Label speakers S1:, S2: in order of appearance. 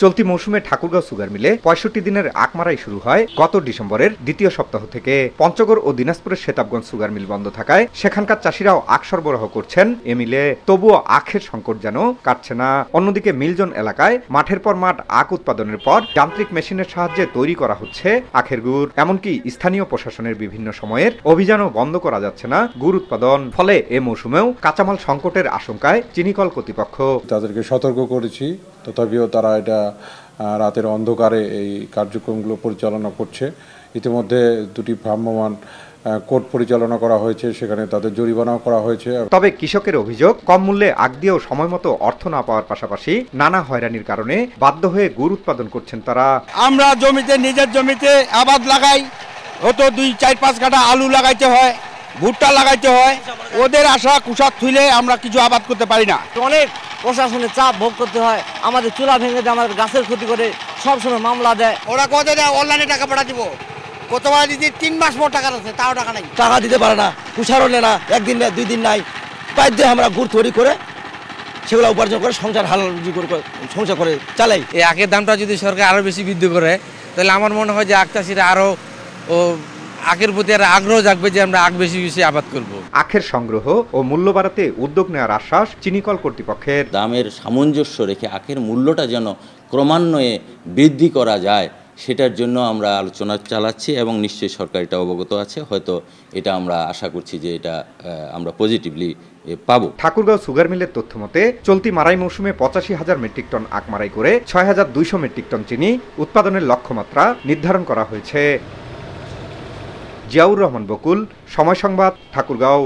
S1: চলতি মৌসুমে ঠাকুরগাঁও সুগার মিলে ৬৫ দিনের আখ মারাই শুরু হয় গত ডিসেম্বরের দ্বিতীয় সপ্তাহ থেকে। পঞ্চগড় ও দিনাজপুরের শেতাবগঞ্জ সুগার মিল বন্ধ থাকায় সেখানকার চাষিরাও আখ সরবরাহ করছেন এ মিলে, তবুও আখের সংকট যেন কাটছে না। অন্যদিকে মিলজন এলাকায় মাঠের পর মাঠ আখ উৎপাদনের পর যান্ত্রিক মেশিনের সাহায্যে তৈরি করা হচ্ছে আখের গুড়। এমনকি স্থানীয় প্রশাসনের বিভিন্ন সময়ের অভিযানও বন্ধ করা যাচ্ছে না গুড় উৎপাদন। ফলে এ মৌসুমেও কাঁচামাল সংকটের আশঙ্কায় চিনিকল কর্তৃপক্ষ।
S2: তাদেরকে সতর্ক করেছি, তথাপিও তারা এটা রাতের অন্ধকারে এই কার্যক্রমগুলো পরিচালনা করছে। ইতিমধ্যে দুটি ভ্রাম্যমাণ কোর্ট পরিচালনা করা হয়েছে, সেখানে তাদের জরিমানাও করা হয়েছে।
S1: তবে কৃষকের অভিযোগ, কম মূল্যে আখ দিয়েও সময় মতো অর্থ না পাওয়ার পাশাপাশি নানা হয়রানির কারণে বাধ্য হয়ে গুড় উৎপাদন করছেন তারা।
S3: আমরা জমিতে নিজের জমিতে আবাদ লাগাই, হয়তো 2-4-5 কাঠা আলু লাগাইতে হয়, ভুট্টা লাগাইতে হয়। ওদের আশা কুশাক থুইলে আমরা কিছু আবাদ করতে পারি না।
S4: অনেক প্রশাসনের চাপ ভোগ করতে হয়, আমাদের চুলা ভেঙে দেয়, আমাদের গাছের ক্ষতি করে, সবসময় মামলা দেয়।
S5: ওরা কত দেয়, অনলাইনে টাকা পাঠা দিব, কতবার দিদি 3 মাস পর টাকা আছে, তাও টাকা নাই,
S4: টাকা দিতে পারে না, কুষারও নেয় না, একদিন নেয় 2 দিন নাই। বাধ্য আমরা গুড় তৈরি করে সেগুলো উপার্জন করে সংসার সংসার করে চালাই।
S6: এই আখের দামটা যদি সরকার আরো বেশি বৃদ্ধি করে, তাহলে আমার মনে হয় যে আখ চাষিরা আরো আখের প্রতি আর আগ্রহ জাগবে যে আমরা আখ বেশি বেশি আবাদ করব।
S1: আখের সংগ্রহ ও মূল্য বাড়াতে উদ্যোগ নেওয়ার আশ্বাস চিনিকল কর্তৃপক্ষের।
S7: দামের সামঞ্জস্য রেখে আখের মূল্যটা যেন ক্রমান্বয়ে বৃদ্ধি করা যায়, সেটার জন্য আমরা আলোচনা চালাচ্ছি এবং নিশ্চয়ই সরকার এটা অবগত আছে। হয়তো এটা আমরা আশা করছি যে এটা আমরা পজিটিভলি পাবো।
S1: ঠাকুরগাঁও সুগার মিলের তথ্য মতে চলতি মারাই মৌসুমে ৮৫,০০০ মেট্রিক টন আখ মারাই করে ৬,২০০ মেট্রিক টন চিনি উৎপাদনের লক্ষ্যমাত্রা নির্ধারণ করা হয়েছে। জিয়াউর রহমান বকুল, সময় সংবাদ, ঠাকুরগাঁও।